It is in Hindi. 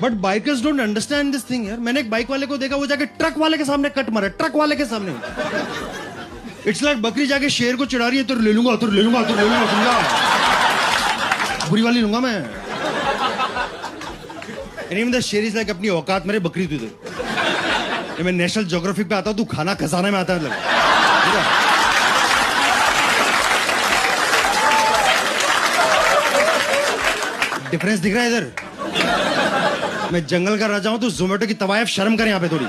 But bikers don't understand this thing यार. मैंने एक बाइक वाले को देखा, वो जाके ट्रक वाले के सामने कट मारा, ट्रक वाले के सामने. इट्स लाइक बकरी जाके शेर को चिढ़ा रही है, तो ले लूंगा, तो ले लूंगा, तो ले लूंगा, समझा? बुरी वाली लूंगा मैं. एनीवे द शेर इज लाइक अपनी औकात मेरे, बकरी तू इधर. मैं नेशनल ज्योग्राफिक पे आता हूँ, तू खाना खजाना में आता है. डिफरेंस दिख रहा है इधर? मैं जंगल का राजा हूं, तो जोमेटो की तवायफ शर्म कर यहाँ पे थोड़ी.